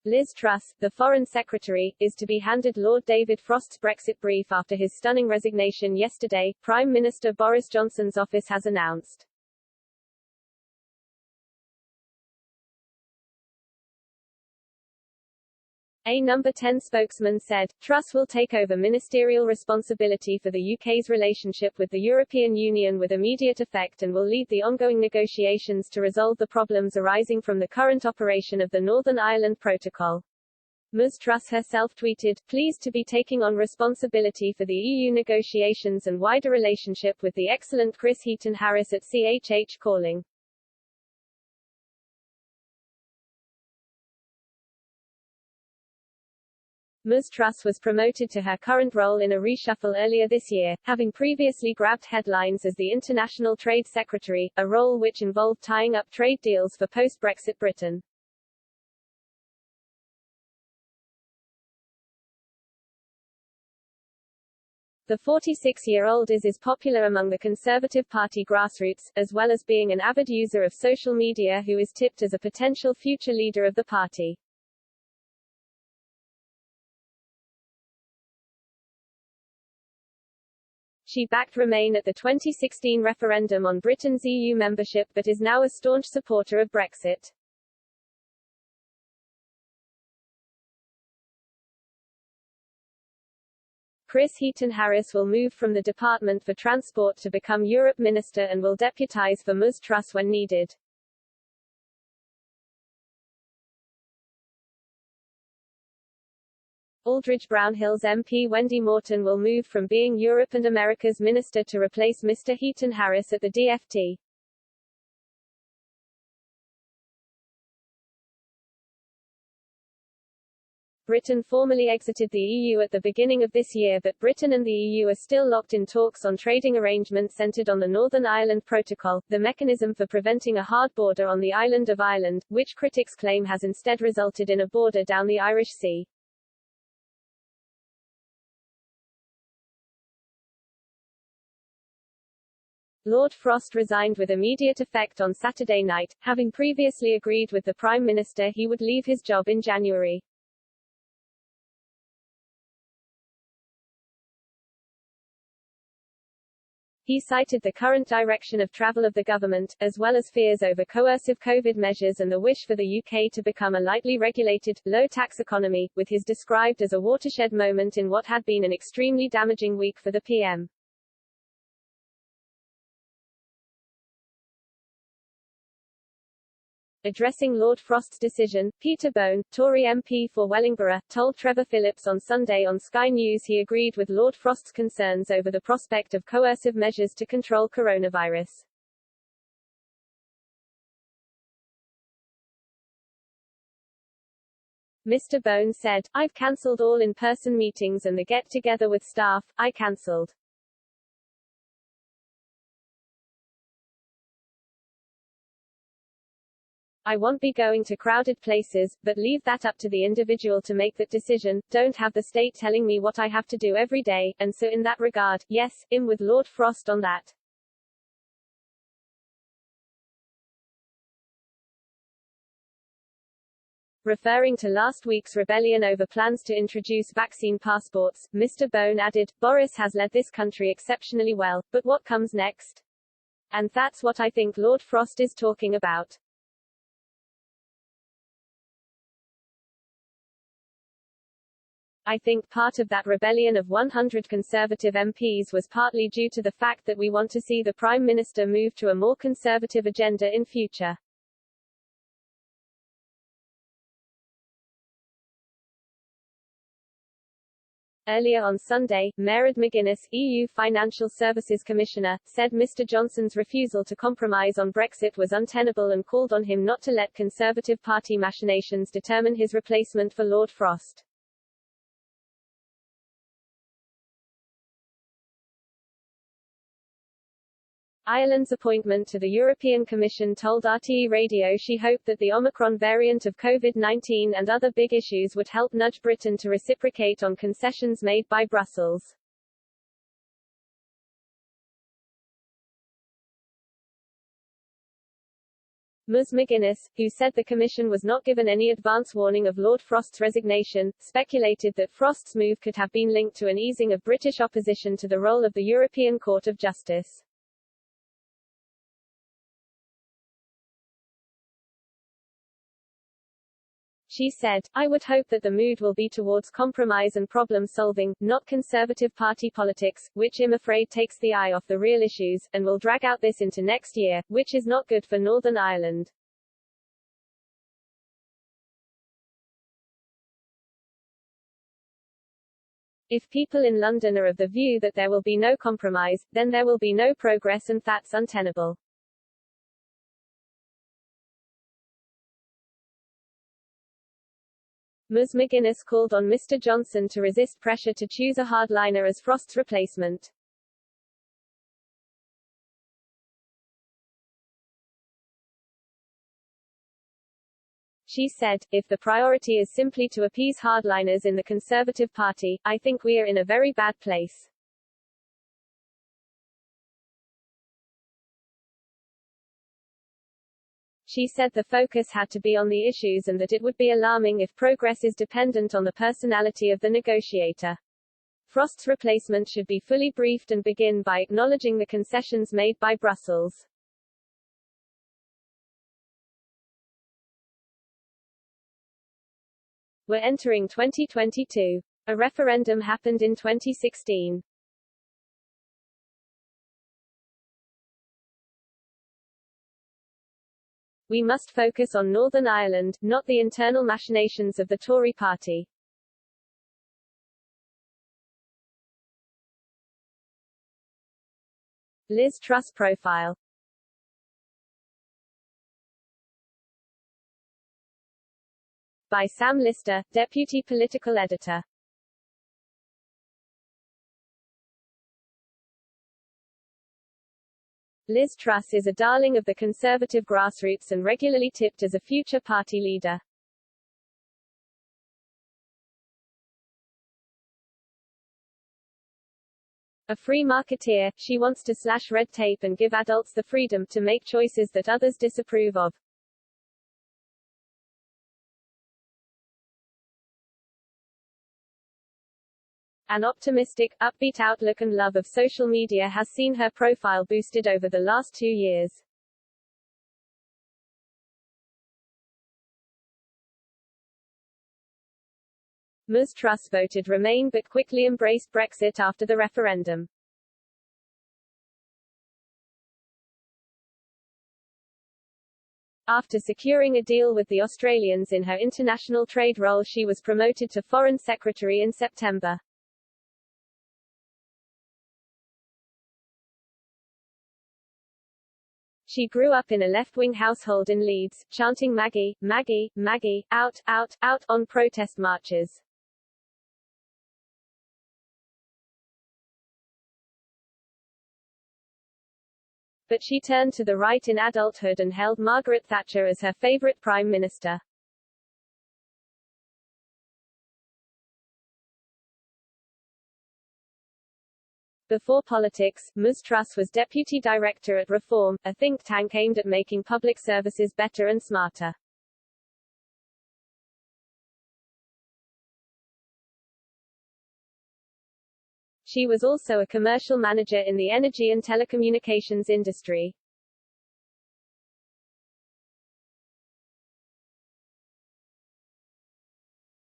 Liz Truss, the Foreign Secretary, is to be handed Lord David Frost's Brexit brief after his stunning resignation yesterday, Prime Minister Boris Johnson's office has announced. A Number 10 spokesman said, Truss will take over ministerial responsibility for the UK's relationship with the European Union with immediate effect and will lead the ongoing negotiations to resolve the problems arising from the current operation of the Northern Ireland Protocol. Ms. Truss herself tweeted, pleased to be taking on responsibility for the EU negotiations and wider relationship with the excellent Chris Heaton-Harris at CHH calling. Ms. Truss was promoted to her current role in a reshuffle earlier this year, having previously grabbed headlines as the International Trade Secretary, a role which involved tying up trade deals for post-Brexit Britain. The 46-year-old is popular among the Conservative Party grassroots, as well as being an avid user of social media who is tipped as a potential future leader of the party. She backed Remain at the 2016 referendum on Britain's EU membership but is now a staunch supporter of Brexit. Chris Heaton-Harris will move from the Department for Transport to become Europe Minister and will deputise for Ms. Truss when needed. Aldridge Brownhill's MP Wendy Morton will move from being Europe and America's Minister to replace Mr. Heaton-Harris at the DfT. Britain formally exited the EU at the beginning of this year, but Britain and the EU are still locked in talks on trading arrangements centred on the Northern Ireland Protocol, the mechanism for preventing a hard border on the island of Ireland, which critics claim has instead resulted in a border down the Irish Sea. Lord Frost resigned with immediate effect on Saturday night, having previously agreed with the Prime Minister he would leave his job in January. He cited the current direction of travel of the government, as well as fears over coercive COVID measures and the wish for the UK to become a lightly regulated, low-tax economy, with his described as a watershed moment in what had been an extremely damaging week for the PM. Addressing Lord Frost's decision, Peter Bone, Tory MP for Wellingborough, told Trevor Phillips on Sunday on Sky News he agreed with Lord Frost's concerns over the prospect of coercive measures to control coronavirus. Mr. Bone said, I've cancelled all in-person meetings and the get-together with staff, I cancelled. I won't be going to crowded places, but leave that up to the individual to make that decision, don't have the state telling me what I have to do every day, and so in that regard, yes, I'm with Lord Frost on that. Referring to last week's rebellion over plans to introduce vaccine passports, Mr. Bone added, Boris has led this country exceptionally well, but what comes next? And that's what I think Lord Frost is talking about. I think part of that rebellion of 100 Conservative MPs was partly due to the fact that we want to see the Prime Minister move to a more conservative agenda in future. Earlier on Sunday, Mairead McGuinness, EU Financial Services Commissioner, said Mr. Johnson's refusal to compromise on Brexit was untenable and called on him not to let Conservative Party machinations determine his replacement for Lord Frost. Ireland's appointment to the European Commission told RTE Radio she hoped that the Omicron variant of COVID-19 and other big issues would help nudge Britain to reciprocate on concessions made by Brussels. Ms. McGuinness, who said the Commission was not given any advance warning of Lord Frost's resignation, speculated that Frost's move could have been linked to an easing of British opposition to the role of the European Court of Justice. She said, "I would hope that the mood will be towards compromise and problem-solving, not Conservative Party politics, which I'm afraid takes the eye off the real issues, and will drag out this into next year, which is not good for Northern Ireland." If people in London are of the view that there will be no compromise, then there will be no progress, and that's untenable. Ms. McGuinness called on Mr. Johnson to resist pressure to choose a hardliner as Frost's replacement. She said, "If the priority is simply to appease hardliners in the Conservative Party, I think we are in a very bad place." She said the focus had to be on the issues and that it would be alarming if progress is dependent on the personality of the negotiator. Frost's replacement should be fully briefed and begin by acknowledging the concessions made by Brussels. We're entering 2022. A referendum happened in 2016. We must focus on Northern Ireland, not the internal machinations of the Tory party. Liz Truss profile. By Sam Lister, Deputy Political Editor. Liz Truss is a darling of the Conservative grassroots and regularly tipped as a future party leader. A free marketeer, she wants to slash red tape and give adults the freedom to make choices that others disapprove of. An optimistic, upbeat outlook and love of social media has seen her profile boosted over the last 2 years. Ms. Truss voted Remain but quickly embraced Brexit after the referendum. After securing a deal with the Australians in her international trade role, she was promoted to Foreign Secretary in September. She grew up in a left-wing household in Leeds, chanting Maggie, Maggie, Maggie, out, out, out, on protest marches. But she turned to the right in adulthood and held Margaret Thatcher as her favourite Prime Minister. Before politics, Ms. Truss was Deputy Director at Reform, a think tank aimed at making public services better and smarter. She was also a commercial manager in the energy and telecommunications industry.